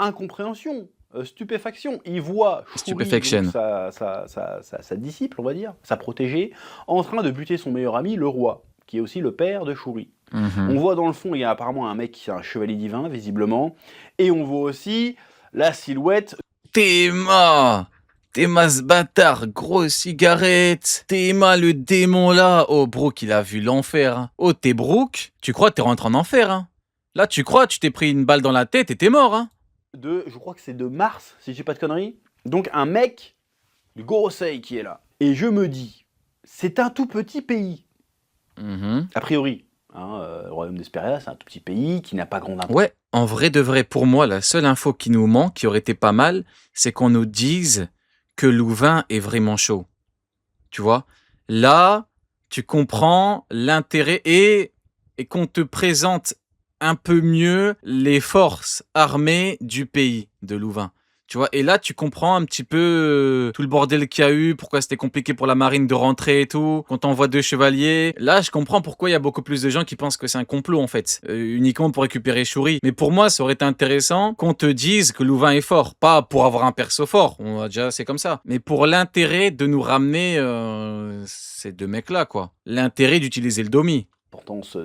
incompréhension, stupéfaction. Il voit Shuri, Stupéfaction. donc sa disciple, on va dire, sa protégée, en train de buter son meilleur ami, le roi, qui est aussi le père de Shuri. On voit dans le fond, il y a apparemment un mec qui est un chevalier divin, visiblement, et on voit aussi la silhouette. Théma! Théma ce bâtard, grosse cigarette. Théma le démon là. Oh Brooke, il a vu l'enfer. Hein. Oh t'es Brooke? Tu crois que t'es rentré en enfer hein? Là tu crois, tu t'es pris une balle dans la tête et t'es mort hein? Je crois que c'est de Mars, si j'ai pas de conneries. Donc un mec du Gorosei qui est là. Et je me dis, c'est un tout petit pays, a priori. Hein, le royaume d'Esperia, c'est un tout petit pays qui n'a pas grand intérêt. Ouais, en vrai de vrai, pour moi, la seule info qui nous manque, qui aurait été pas mal, c'est qu'on nous dise que Louvain est vraiment chaud. Tu vois? Là, tu comprends l'intérêt et qu'on te présente un peu mieux les forces armées du pays de Louvain. Tu vois? Et là, tu comprends un petit peu tout le bordel qu'il y a eu, pourquoi c'était compliqué pour la marine de rentrer et tout. Quand on voit 2 chevaliers, là, je comprends pourquoi il y a beaucoup plus de gens qui pensent que c'est un complot, en fait. Uniquement pour récupérer Shuri. Mais pour moi, ça aurait été intéressant qu'on te dise que Louvain est fort. Pas pour avoir un perso fort, on a déjà, c'est comme ça. Mais pour l'intérêt de nous ramener ces 2 mecs-là, quoi. L'intérêt d'utiliser le Domi. Importance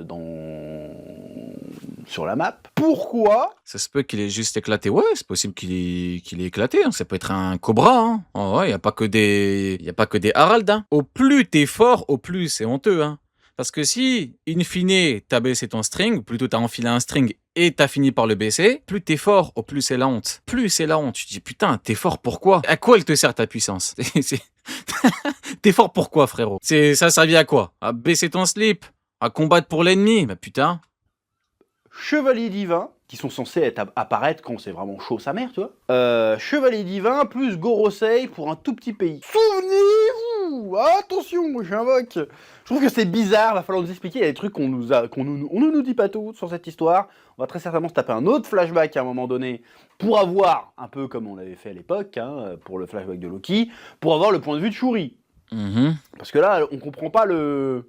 sur la map. Pourquoi? Ça se peut qu'il ait juste éclaté. Ouais, c'est possible qu'il ait éclaté. Hein. Ça peut être un Cobra. Hein. Oh, ouais, y a pas que des Harald. Hein. Au plus t'es fort, au plus c'est honteux. Hein. Parce que si, in fine, t'as baissé ton string, ou plutôt t'as enfilé un string et t'as fini par le baisser, plus t'es fort, au plus c'est la honte. Plus c'est la honte. Tu te dis, putain, t'es fort pourquoi? À quoi elle te sert ta puissance? T'es fort pourquoi, frérot? Ça servit à quoi? À baisser ton slip? À combattre pour l'ennemi? Bah putain. Chevalier divin, qui sont censés apparaître quand c'est vraiment chaud sa mère, tu vois. Chevalier divin plus Gorosei pour un tout petit pays. Souvenez-vous! Attention, j'invoque. Je trouve que c'est bizarre, va falloir nous expliquer. Il y a des trucs qu'on ne nous dit pas tout sur cette histoire. On va très certainement se taper un autre flashback à un moment donné pour avoir, un peu comme on l'avait fait à l'époque, hein, pour le flashback de Loki, pour avoir le point de vue de Shuri. Parce que là, on comprend pas le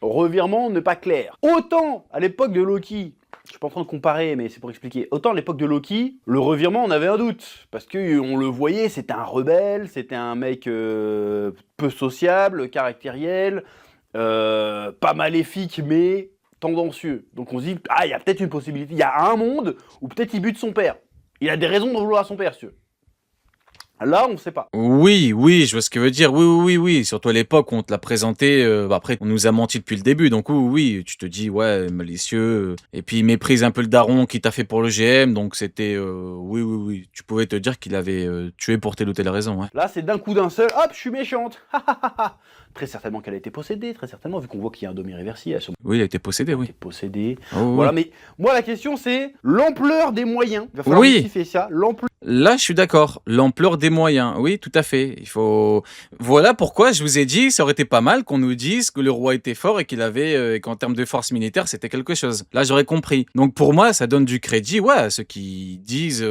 revirement n'est pas clair. Autant à l'époque de Loki, je suis pas en train de comparer, mais c'est pour expliquer. Autant à l'époque de Loki, le revirement, on avait un doute. Parce qu'on le voyait, c'était un rebelle, c'était un mec peu sociable, caractériel, pas maléfique, mais tendancieux. Donc on se dit, ah, il y a peut-être une possibilité. Il y a un monde où peut-être il bute son père. Il a des raisons de vouloir à son père, si tu veux. Là, on ne sait pas. Oui, je vois ce que veut dire. Oui. Surtout à l'époque où on te l'a présenté. Après, on nous a menti depuis le début. Donc oui, tu te dis, ouais, malicieux. Et puis, il méprise un peu le daron qui t'a fait pour le GM. Donc c'était, oui. Tu pouvais te dire qu'il avait tué pour telle ou telle raison. Ouais. Là, c'est d'un coup d'un seul, hop, je suis méchante. Très certainement qu'elle a été possédée, très certainement, vu qu'on voit qu'il y a un demi réversible. Oui, il a été possédé, oui. Possédé. Oh, voilà, oui. mais moi, la question, c'est l'ampleur des moyens. Il va falloir justifier ça. L'ampleur. Là, je suis d'accord. L'ampleur des moyens. Oui, tout à fait. Il faut. Voilà pourquoi je vous ai dit, ça aurait été pas mal qu'on nous dise que le roi était fort et qu'il avait, qu'en termes de force militaire, c'était quelque chose. Là, j'aurais compris. Donc pour moi, ça donne du crédit, ouais, à ceux qui disent,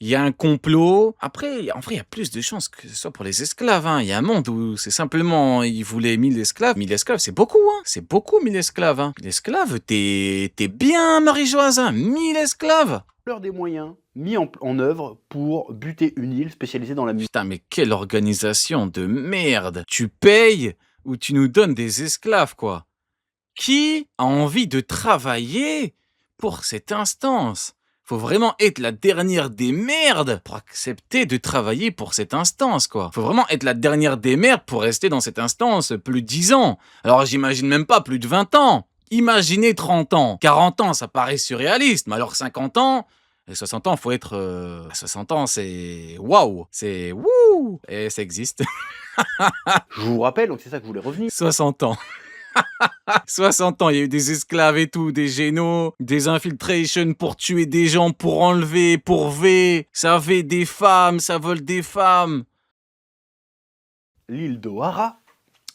il y a un complot. Après, en vrai, il y a plus de chances que ce soit pour les esclaves. Hein. Il y a un monde où c'est simplement, ils voulaient 1000 esclaves. 1000 esclaves, c'est beaucoup, hein. C'est beaucoup 1000 esclaves. Hein. 1000 esclaves, t'es bien, Marie-Joise. Hein. 1000 esclaves. Des moyens mis en œuvre pour buter une île spécialisée dans la musique. Putain, mais quelle organisation de merde! Tu payes ou tu nous donnes des esclaves, quoi? Qui a envie de travailler pour cette instance? Faut vraiment être la dernière des merdes pour accepter de travailler pour cette instance, quoi. Faut vraiment être la dernière des merdes pour rester dans cette instance plus de 10 ans. Alors j'imagine même pas plus de 20 ans. Imaginez 30 ans. 40 ans, ça paraît surréaliste, mais alors 50 ans, et 60 ans, faut être... 60 ans, c'est... Waouh! C'est... Wouh! Et ça existe. Je vous rappelle, donc c'est ça que je voulais revenir. 60 ans. 60 ans, il y a eu des esclaves et tout, des génos, des infiltrations pour tuer des gens, pour enlever, pour V. Ça V des femmes, ça vole des femmes. L'île d'Ohara.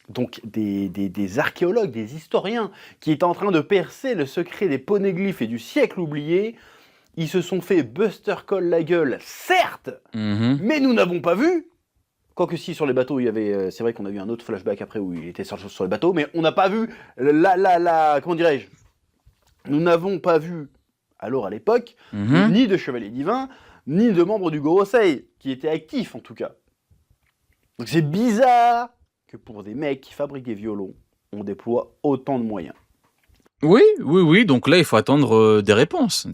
Donc des archéologues, des historiens qui étaient en train de percer le secret des poneglyphes et du siècle oublié. Ils se sont fait Buster Call la gueule, certes, mais nous n'avons pas vu. Quoique si sur les bateaux, il y avait, c'est vrai qu'on a vu un autre flashback après où il était sur le bateau, mais on n'a pas vu comment dirais-je, nous n'avons pas vu, alors à l'époque, ni de chevalier divin, ni de membres du Gorosei, qui étaient actifs en tout cas. Donc c'est bizarre que pour des mecs qui fabriquent des violons, on déploie autant de moyens. Oui, donc là, il faut attendre des réponses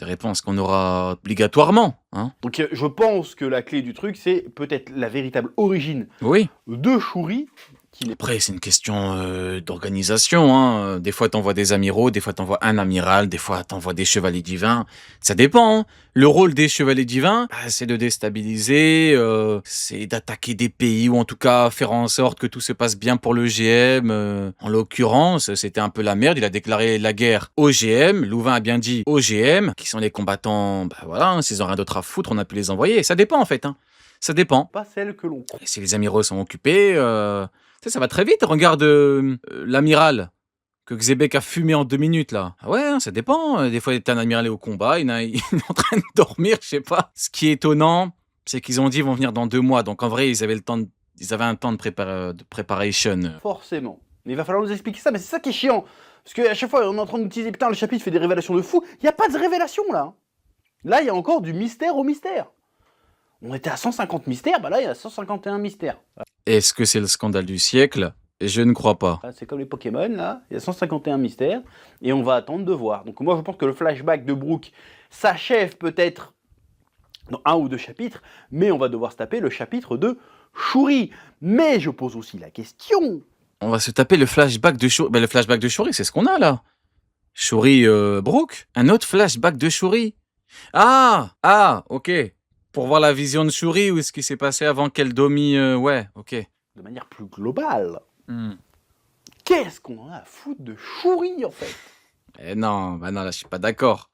qu'on aura obligatoirement, hein. Donc je pense que la clé du truc, c'est peut-être la véritable origine Oui. de Shuri, qui n'est Après, c'est une question d'organisation, hein. Des fois, t'envoies des amiraux, des fois, t'envoies un amiral, des fois, t'envoies des chevaliers divins. Ça dépend, hein. Le rôle des chevaliers divins, c'est de déstabiliser, c'est d'attaquer des pays, ou en tout cas, faire en sorte que tout se passe bien pour le GM. En l'occurrence, c'était un peu la merde. Il a déclaré la guerre au GM. Louvain a bien dit au GM, qui sont les combattants, voilà, hein, s'ils ont rien d'autre à foutre, on a pu les envoyer. Ça dépend, en fait, hein. Ça dépend. pas celle que l'on croit. Et si les amiraux sont occupés, tu sais, ça va très vite. Regarde l'amiral que Xebec a fumé en 2 minutes, là. Ah ouais, hein, ça dépend. Des fois, il est un amiral au combat, il est en train de dormir, je sais pas. Ce qui est étonnant, c'est qu'ils ont dit ils vont venir dans 2 mois. Donc en vrai, ils avaient un temps de préparation. Forcément. Mais il va falloir nous expliquer ça, mais c'est ça qui est chiant. Parce qu'à chaque fois, on est en train d'utiliser, putain, le chapitre fait des révélations de fou. Il n'y a pas de révélation, là. Là, il y a encore du mystère au mystère. On était à 150 mystères, bah là, il y a 151 mystères. Est-ce que c'est le scandale du siècle? Je ne crois pas. C'est comme les Pokémon, là. Il y a 151 mystères. Et on va attendre de voir. Donc moi, je pense que le flashback de Brook s'achève peut-être dans 1 ou 2 chapitres. Mais on va devoir se taper le chapitre de Shuri. Mais je pose aussi la question. On va se taper le flashback de Shuri. Ben, le flashback de Shuri, c'est ce qu'on a, là. Shuri Brook. Un autre flashback de Shuri. Ah, ok. Pour voir la vision de Shuri ou ce qui s'est passé avant qu'elle domine. Ouais, ok. De manière plus globale, Hmm. qu'est-ce qu'on en a à foutre de Shuri, en fait? Non, là, je suis pas d'accord.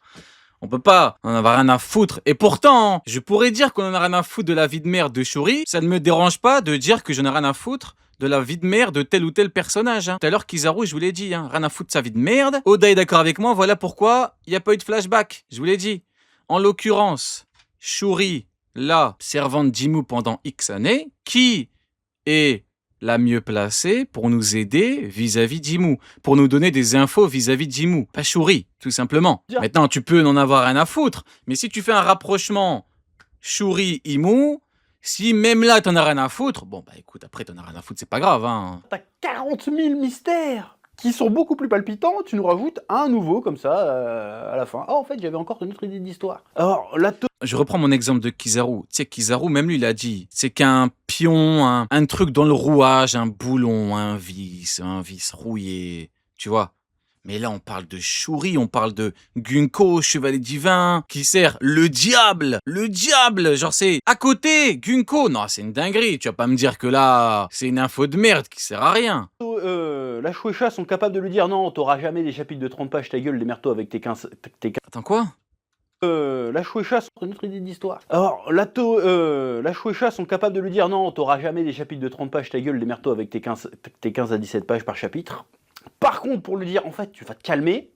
On peut pas en avoir rien à foutre. Et pourtant, je pourrais dire qu'on en a rien à foutre de la vie de merde de Shuri. Ça ne me dérange pas de dire que j'en ai rien à foutre de la vie de merde de tel ou tel personnage, hein. Tout à l'heure, Kizaru, je vous l'ai dit, hein, rien à foutre de sa vie de merde. Oda est d'accord avec moi, voilà pourquoi il n'y a pas eu de flashback. Je vous l'ai dit. En l'occurrence, Shuri, là, servante Jimmu pendant X années, qui est la mieux placée pour nous aider vis-à-vis d'Jimmu, pour nous donner des infos vis-à-vis de Jimmu, pas Shuri, tout simplement. Bien. Maintenant, tu peux n'en avoir rien à foutre, mais si tu fais un rapprochement Shuri-Imu, si même là t'en as rien à foutre, bon bah écoute, après t'en as rien à foutre, c'est pas grave, hein. T'as 40 000 mystères qui sont beaucoup plus palpitants, tu nous rajoutes un nouveau comme ça à la fin. Ah, en fait, j'avais encore une autre idée d'histoire. Alors, la Je reprends mon exemple de Kizaru. Tu sais, Kizaru, même lui, il a dit, c'est qu'un pion, un truc dans le rouage, un boulon, un vis rouillé, tu vois. Mais là, on parle de Shuri, on parle de Gunko, chevalier divin, qui sert le diable, genre c'est à côté, Gunko, non, c'est une dinguerie, tu vas pas me dire que là, c'est une info de merde qui sert à rien. la Shueisha sont capables de lui dire non, t'auras jamais des chapitres de 30 pages, ta gueule, les mertos avec tes 15... Attends, quoi? La Shueisha sont une autre idée d'histoire. Alors, la Shueisha sont capables de lui dire non, t'auras jamais des chapitres de 30 pages, ta gueule, les mertos avec tes 15 à 17 pages par chapitre. Par contre, pour lui dire, en fait, tu vas te calmer,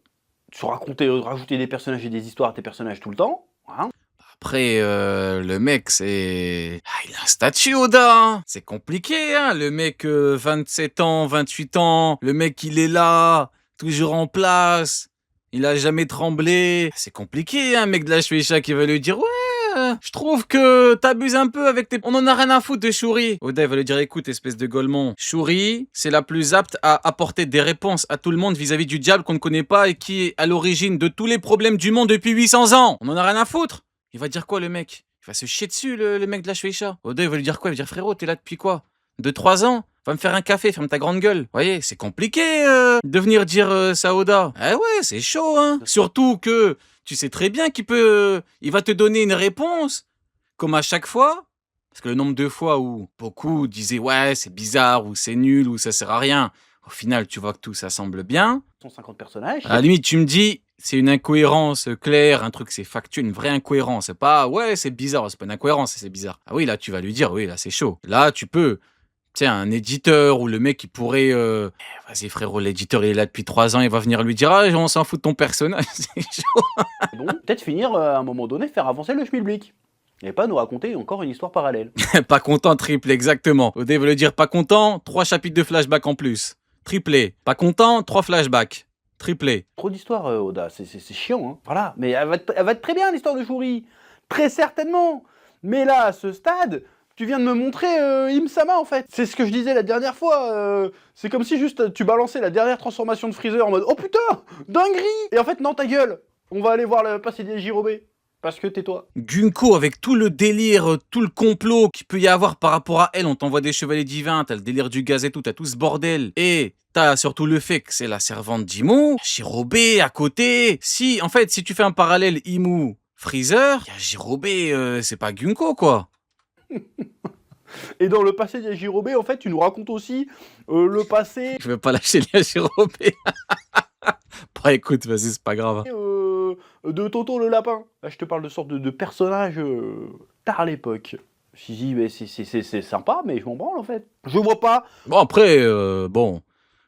tu rajouter des personnages et des histoires à tes personnages tout le temps, hein. Après, le mec, c'est... il a un statut, Oda, hein. C'est compliqué, hein. Le mec, 27 ans, 28 ans, le mec, il est là, toujours en place, il a jamais tremblé. C'est compliqué, hein, un mec de la Shueisha qui va lui dire, ouais, je trouve que t'abuses un peu avec tes... On en a rien à foutre de Shuri. Oda, il va lui dire, écoute, espèce de golemon, Shuri, c'est la plus apte à apporter des réponses à tout le monde vis-à-vis du diable qu'on ne connaît pas et qui est à l'origine de tous les problèmes du monde depuis 800 ans. On en a rien à foutre. Il va dire quoi, le mec? Il va se chier dessus, le mec de la Shueisha. Oda, il va lui dire quoi? Il va dire, frérot, t'es là depuis quoi? 2-3 ans? Va me faire un café, ferme ta grande gueule. Vous voyez, c'est compliqué de venir dire ça à Oda. Eh ouais, c'est chaud, hein. Surtout que tu sais très bien il va te donner une réponse, comme à chaque fois. Parce que le nombre de fois où beaucoup disaient, ouais, c'est bizarre, ou c'est nul, ou ça sert à rien. Au final, tu vois que tout ça semble bien. 150 personnages. À la limite, tu me dis, c'est une incohérence claire, un truc c'est factuel, une vraie incohérence. C'est pas, ouais, c'est bizarre, c'est pas une incohérence, c'est bizarre. Ah oui, là, tu vas lui dire, oui, là, c'est chaud. Là, tu peux, tiens, un éditeur ou le mec qui pourrait, vas-y frérot, l'éditeur, il est là depuis 3 ans, il va venir lui dire, ah, on s'en fout de ton personnage, c'est chaud. Bon, peut-être finir à un moment donné, faire avancer le schmilblick. Et pas nous raconter encore une histoire parallèle. Pas content, triple, exactement. Oda veut le dire, pas content, 3 chapitres de flashback en plus. Triplé. Pas content, 3 flashbacks. Triplé. Trop d'histoires, Oda, c'est chiant, hein. Voilà, mais elle va être très bien l'histoire de Shuri. Très certainement. Mais là, à ce stade, tu viens de me montrer Im-sama, en fait. C'est ce que je disais la dernière fois. C'est comme si juste tu balançais la dernière transformation de Freezer en mode « Oh putain, dinguerie !» Et en fait, non, ta gueule. On va aller voir le passé des Jirobe. Parce que tais-toi. Gunko, avec tout le délire, tout le complot qu'il peut y avoir par rapport à elle, on t'envoie des chevaliers divins, t'as le délire du gaz et tout, t'as tout ce bordel. Et t'as surtout le fait que c'est la servante d'Imu, Jirobe à côté. Si, en fait, si tu fais un parallèle Imu, Freezer, y a Jirobe, c'est pas Gunko, quoi. Et dans le passé des Jirobe, en fait, tu nous racontes aussi le passé... Je veux pas lâcher les Jirobe. Bah écoute, vas-y, c'est pas grave. de Toto le lapin. Là, je te parle de sorte de personnage tard à l'époque. Je me suis dit, mais c'est sympa, mais je m'en branle en fait. Je vois pas. Bon, après, bon,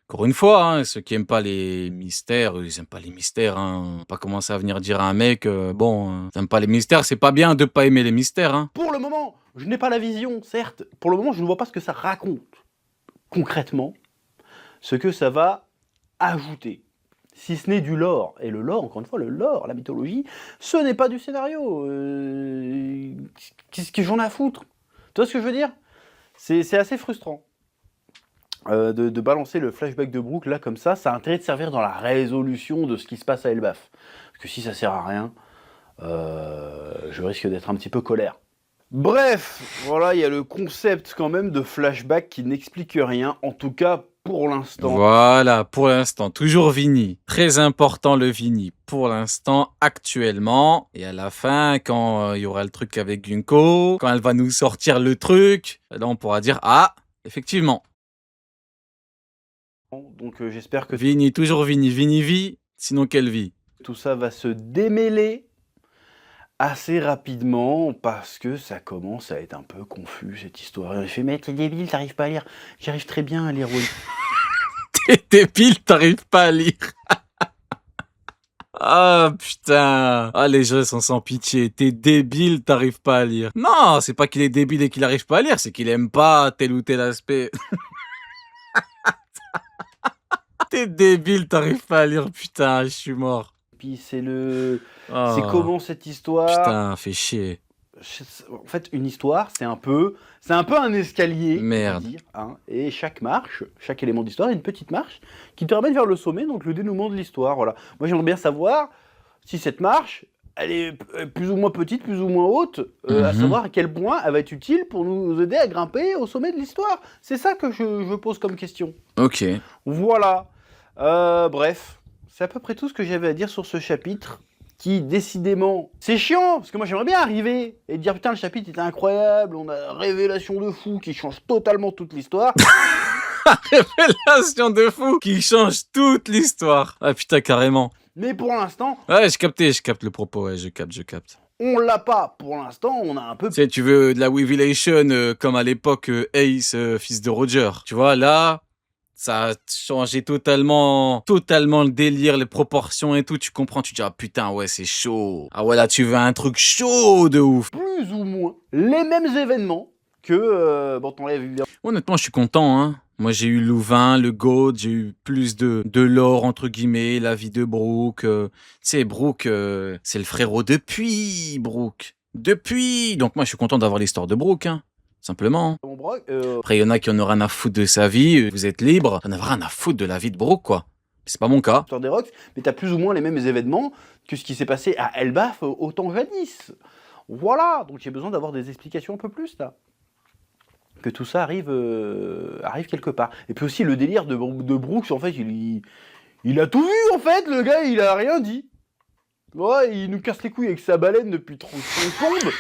encore une fois, hein, ceux qui aiment pas les mystères, ils aiment pas les mystères. Hein. Pas commencer à venir dire à un mec, bon, t'aimes pas les mystères, c'est pas bien de pas aimer les mystères. Hein. Pour le moment, je n'ai pas la vision, certes. Pour le moment, je ne vois pas ce que ça raconte. Concrètement, ce que ça va ajouter. Si ce n'est du lore. Et le lore, encore une fois, le lore, la mythologie, ce n'est pas du scénario. Qu'est-ce que j'en ai à foutre? Tu vois ce que je veux dire? C'est assez frustrant de balancer le flashback de Brook là comme ça. Ça a intérêt de servir dans la résolution de ce qui se passe à Elbaf. Parce que si ça sert à rien, je risque d'être un petit peu colère. Bref, voilà, il y a le concept quand même de flashback qui n'explique rien, en tout cas pour l'instant. Voilà, pour l'instant, toujours Vini. Très important le Vini, pour l'instant, actuellement. Et à la fin, quand il y aura le truc avec Gunko, quand elle va nous sortir le truc, là on pourra dire, ah, effectivement. Donc j'espère que Vini, toujours Vini. Vini vit, sinon quelle vie? tout ça va se démêler assez rapidement parce que ça commence à être un peu confus cette histoire. Et on fait, mais t'es débile, t'arrives pas à lire. J'arrive très bien à lire, oui. T'es débile, t'arrives pas à lire. Ah putain. Ah les gens sont sans pitié. T'es débile, t'arrives pas à lire. Non, c'est pas qu'il est débile et qu'il arrive pas à lire, c'est qu'il aime pas tel ou tel aspect. T'es débile, t'arrives pas à lire, putain, je suis mort. Puis c'est le... Oh, C'est comment cette histoire... putain, fais chier. En fait, une histoire, c'est un peu un escalier, Merde. on va dire, hein, et chaque marche, chaque élément d'histoire, est une petite marche qui te ramène vers le sommet, donc le dénouement de l'histoire. Voilà. Moi, j'aimerais bien savoir si cette marche, elle est plus ou moins petite, plus ou moins haute, à savoir à quel point elle va être utile pour nous aider à grimper au sommet de l'histoire. C'est ça que je pose comme question. Ok. Voilà. Bref, c'est à peu près tout ce que j'avais à dire sur ce chapitre. Qui, décidément, c'est chiant, parce que moi j'aimerais bien arriver et dire putain le chapitre était incroyable, on a révélation de fou qui change totalement toute l'histoire. Révélation de fou qui change toute l'histoire. Ah putain, carrément. Mais pour l'instant, Ouais, je capte le propos, ouais, je capte. on l'a pas. Pour l'instant, on a un peu... Tu sais, tu veux de la Weavilation comme à l'époque Ace, fils de Roger. Tu vois, là, ça a changé totalement le délire, les proportions et tout. Tu comprends, tu te dis, ah putain, ouais, c'est chaud. Ah ouais, là, tu veux un truc chaud de ouf. plus ou moins les mêmes événements que... bon, t'enlèves évidemment... Honnêtement, je suis content, hein. Moi, j'ai eu Louvain, le GOAT, j'ai eu plus de lore, entre guillemets, la vie de Brook. Tu sais, Brook, c'est le frérot depuis, Brook. Depuis. Donc moi, je suis content d'avoir l'histoire de Brook, hein. Simplement. Mon Brock, Après, il y en a qui en ont rien à foutre de sa vie. Vous êtes libre. J'en ai rien à foutre de la vie de Brook, quoi. C'est pas mon cas. l'histoire des Rocks, mais t'as plus ou moins les mêmes événements que ce qui s'est passé à Elbaf au temps jadis. Voilà, donc j'ai besoin d'avoir des explications un peu plus, là. Que tout ça arrive quelque part. Et puis aussi le délire de Brooks, en fait, il a tout vu, en fait, le gars, il a rien dit. Ouais, il nous casse les couilles avec sa baleine depuis 30 secondes.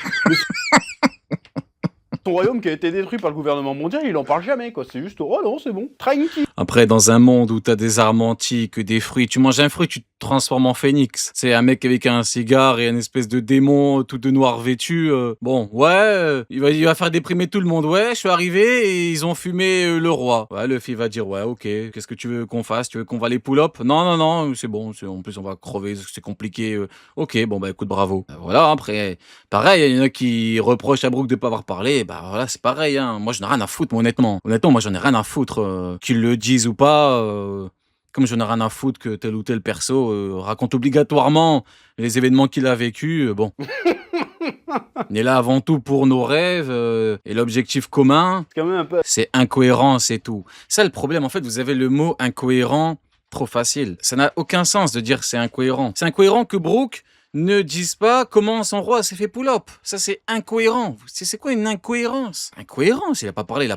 Son royaume qui a été détruit par le gouvernement mondial, il en parle jamais, quoi. C'est juste, oh non, c'est bon, tranquille. Après, dans un monde où t'as des armes antiques, des fruits, tu manges un fruit, tu te transformes en phénix. C'est un mec avec un cigare et une espèce de démon tout de noir vêtu. Bon, ouais, il va faire déprimer tout le monde. Ouais, je suis arrivé et ils ont fumé le roi. Ouais, le fils va dire, ouais, ok, qu'est-ce que tu veux qu'on fasse? Tu veux qu'on va les pull-up? Non, non, non, c'est bon, en plus on va crever, c'est compliqué. Ok, bon, bah écoute, bravo. Voilà, après, pareil, il y en a qui reprochent à Brook de pas avoir parlé. Bah voilà, c'est pareil, hein. Moi, j'en ai rien à foutre, moi, honnêtement. Honnêtement, moi, j'en ai rien à foutre qu'ils le disent ou pas. Comme je n'ai rien à foutre que tel ou tel perso raconte obligatoirement les événements qu'il a vécu, bon. On est là avant tout pour nos rêves et l'objectif commun, C'est quand même un peu... c'est incohérent, c'est tout. Ça, le problème, en fait, vous avez le mot incohérent trop facile. Ça n'a aucun sens de dire c'est incohérent. C'est incohérent que Brooke ne dise pas comment son roi s'est fait pull-up. Ça, c'est incohérent. C'est quoi une incohérence? Incohérence, il a pas parlé,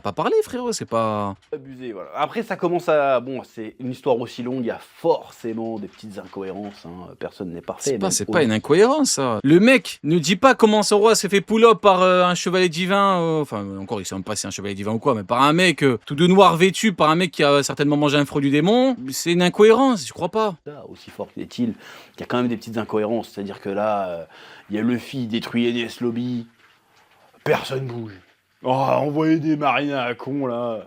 frérot, c'est pas... abusé, voilà. Après, ça commence à... Bon, c'est une histoire aussi longue, il y a forcément des petites incohérences, hein. Personne n'est parfait. C'est pas une incohérence, ça. Le mec ne dit pas comment son roi s'est fait pull-up par un chevalier divin, enfin, encore, il sait même pas si c'est un chevalier divin ou quoi, mais par un mec tout de noir vêtu, par un mec qui a certainement mangé un fruit du démon. C'est une incohérence, je crois pas. Aussi fort qu'il y a quand même des petites incohérences. C'est-à-dire que là, il y a Luffy détruit NS Lobby, personne bouge. Oh, envoyer des marines à con, là.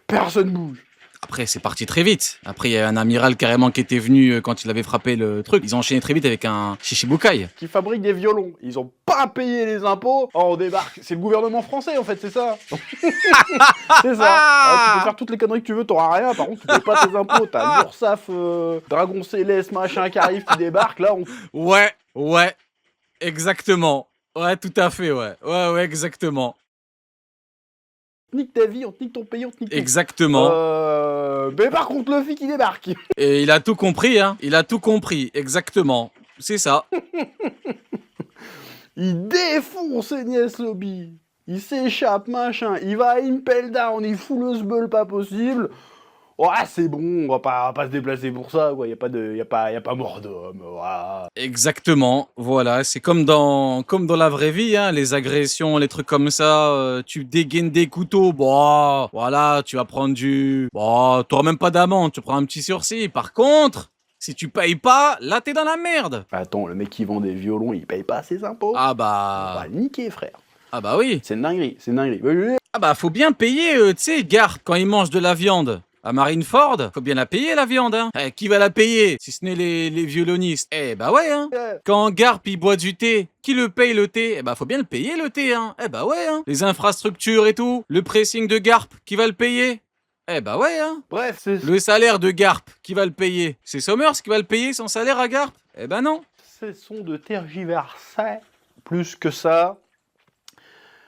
Personne bouge. Après, c'est parti très vite. Après, il y a un amiral carrément qui était venu quand il avait frappé le truc. Ils ont enchaîné très vite avec un Shishibukai. Qui fabrique des violons. Ils ont pas payé les impôts. Oh, on débarque. C'est le gouvernement français, en fait, c'est ça. C'est ça. Ah, tu peux faire toutes les conneries que tu veux, t'auras rien. Par contre, tu payes pas tes impôts. T'as l'URSSAF, Dragon Céleste, machin qui arrive, qui débarque. Là, Ouais. Exactement. Ouais, tout à fait, ouais. Ouais, exactement. nique ta vie, on te nique ton pays, on te nique ton... Exactement. Mais par contre, Luffy qui débarque. Et il a tout compris, hein. Il a tout compris, exactement. C'est ça. Il défonce NS Lobby. Il s'échappe, machin. Il va à Impel Down, il fout le sbeul pas possible. Ouais, c'est bon, on va pas se déplacer pour ça, quoi. Y a pas mort d'homme. Voilà. Exactement, voilà, c'est comme dans la vraie vie, hein, les agressions, les trucs comme ça, tu dégaines des couteaux, bah, voilà, tu vas prendre t'auras même pas d'amende, tu prends un petit sursis. Par contre, si tu payes pas, là t'es dans la merde. Attends, le mec qui vend des violons, il paye pas ses impôts. Ah On bah... va le niquer, frère. Ah bah oui. C'est une dinguerie. Ah bah faut bien payer, tu sais, Garp, quand il mange de la viande. À Marineford, faut bien la payer la viande, hein. Qui va la payer, si ce n'est les violonistes? Eh bah ouais, hein. Quand Garp il boit du thé, qui le paye le thé? Eh bah faut bien le payer le thé, hein. Eh bah ouais, hein. Les infrastructures et tout, le pressing de Garp, qui va le payer? Eh bah ouais, hein. Bref, c'est... Le salaire de Garp, qui va le payer? C'est Sommers qui va le payer son salaire à Garp? Eh bah non. Cessons de tergiverser. Plus que ça.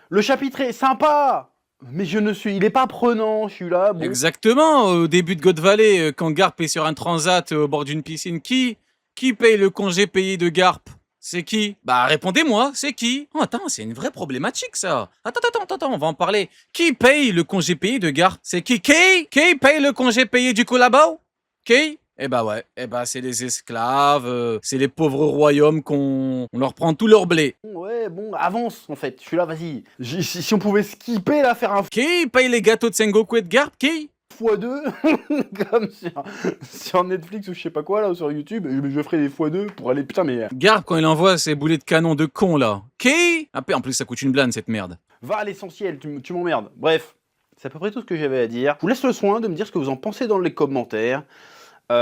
Le chapitre est sympa. Mais il est pas prenant, je suis là. Bon. Exactement, au début de God Valley, quand Garp est sur un transat au bord d'une piscine, qui paye le congé payé de Garp? C'est qui? Bah répondez-moi, c'est qui? Oh, attends, c'est une vraie problématique ça. Attends, on va en parler. Qui paye le congé payé de Garp? C'est qui? Qui paye le congé payé du collabo? Qui? Eh bah ouais, c'est les esclaves, c'est les pauvres royaumes on leur prend tout leur blé. Ouais, bon, avance en fait. Je suis là, vas-y. Si on pouvait skipper là, faire un Qui paye les gâteaux de Sengoku et de Garp? Qui? x2 comme sur Netflix ou je sais pas quoi là, ou sur YouTube, je ferai des x2 pour aller, putain mais... Garp quand il envoie ses boulets de canon de con là. Qui? En plus ça coûte une blinde cette merde. Va à l'essentiel, tu m'emmerdes. Bref, c'est à peu près tout ce que j'avais à dire. Je vous laisse le soin de me dire ce que vous en pensez dans les commentaires. Pour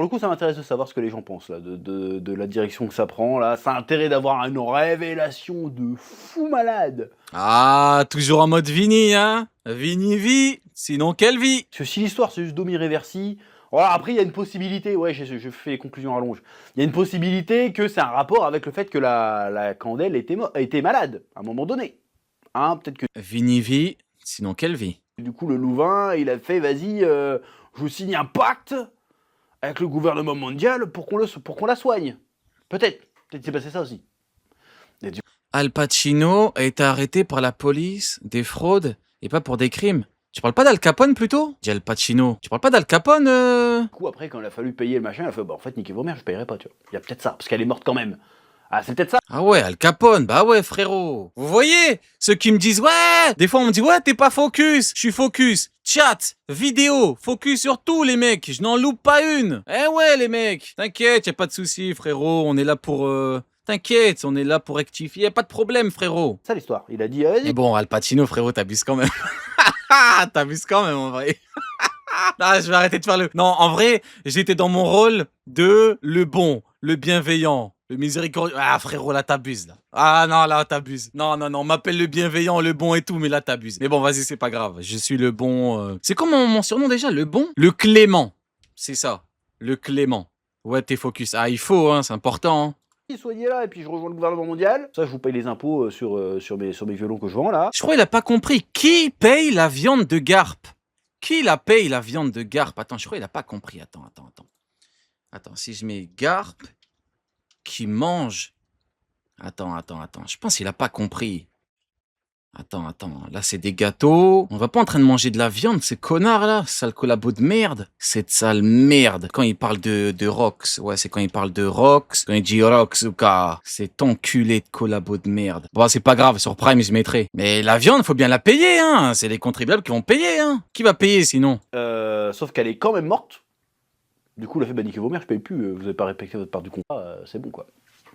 le coup, ça m'intéresse de savoir ce que les gens pensent là, de la direction que ça prend là. Ça a intérêt d'avoir une révélation de fou malade. Ah, toujours en mode Vini, hein. Vini vit, sinon quelle vie? Parce que si l'histoire c'est juste Domi Reversi, voilà, après il y a une possibilité, ouais, je fais les conclusions à rallonge. Il y a une possibilité que c'est un rapport avec le fait que la Candelle était malade à un moment donné. Hein, peut-être que... Vini vit, sinon quelle vie? Du coup, le Louvain, il a fait, vas-y, je vous signe un pacte avec le gouvernement mondial pour qu'on la soigne. Peut-être c'est passé ça aussi. Al Pacino a été arrêté par la police des fraudes et pas pour des crimes. Tu parles pas d'Al Capone plutôt? Dis Al Pacino. Tu parles pas d'Al Capone Du coup, après, quand il a fallu payer le machin, il a fait, bah en fait, niquez vos mères, je payerai pas, tu vois. Il y a peut-être ça, parce qu'elle est morte quand même. Ah, c'est peut-être ça. Ah ouais, Al Capone, bah ouais frérot. Vous voyez, ceux qui me disent ouais, des fois on me dit ouais t'es pas focus, je suis focus. Chat, vidéo, focus sur tout les mecs, je n'en loupe pas une. Eh ouais les mecs, t'inquiète, y a pas de souci frérot, on est là pour... T'inquiète, on est là pour rectifier, pas de problème frérot. C'est ça l'histoire, il a dit, vas-y. Mais bon, Al Pacino frérot, t'abuses quand même. T'abuses quand même en vrai. Non, je vais arrêter de faire le... Non, en vrai, j'étais dans mon rôle de le bon, le bienveillant. Le miséricordieux. Ah, frérot, là, t'abuses, là. Ah, non, là, t'abuses. Non, non, non, on m'appelle le bienveillant, le bon et tout, mais là, t'abuses. Mais bon, vas-y, c'est pas grave. Je suis le bon. C'est quoi mon surnom déjà? Le bon? Le Clément. C'est ça. Le Clément. Ouais, t'es focus. Ah, il faut, hein, c'est important, hein. Soyez là, et puis je rejoins le gouvernement mondial. Ça, je vous paye les impôts sur mes violons que je vends, là. Je crois qu'il a pas compris. Qui paye la viande de garpe? Qui la paye, la viande de garpe? Attends, je crois qu'il a pas compris. Attends. Attends, si je mets garpe qui mange. Attends. Je pense qu'il a pas compris. Attends. Là, c'est des gâteaux. On va pas en train de manger de la viande, ces connards là. Sale collabo de merde. Cette sale merde. Quand il parle de Rox. Ouais, c'est quand il parle de Rox. Quand il dit Roxuka. Cet enculé de collabo de merde. Bon, c'est pas grave. Sur Prime, je mettrai. Mais la viande, faut bien la payer, hein. C'est les contribuables qui vont payer, hein. Qui va payer sinon? Sauf qu'elle est quand même morte. Du coup, la fait niquer vos mères, je paye plus. Vous avez pas respecté votre part du contrat, c'est bon, quoi.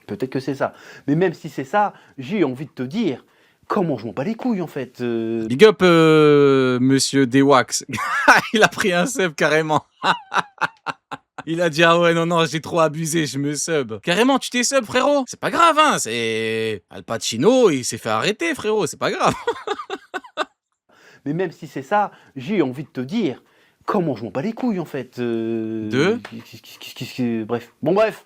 Peut-être que c'est ça. Mais même si c'est ça, j'ai envie de te dire, comment je m'en bats les couilles, en fait. Big up, monsieur Dewax. Il a pris un sub carrément. Il a dit ah ouais non j'ai trop abusé, je me sub. Carrément tu t'es sub frérot. C'est pas grave hein, c'est Al Pacino, il s'est fait arrêter frérot, c'est pas grave. Mais même si c'est ça, j'ai envie de te dire, comment je m'en bats les couilles en fait. Bref. Bon bref.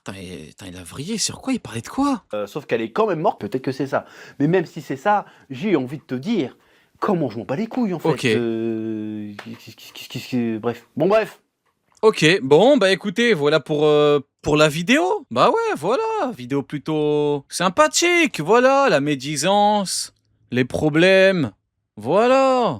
Putain, il a vrillé, sur quoi? Il parlait de quoi? Sauf qu'elle est quand même morte, peut-être que c'est ça. Mais même si c'est ça, j'ai envie de te dire, comment je m'en bats les couilles en fait. Ok. Bref. Bon bref. Ok, bon bah écoutez, voilà pour la vidéo. Bah ouais, voilà, vidéo plutôt sympathique, voilà, la médisance, les problèmes, voilà.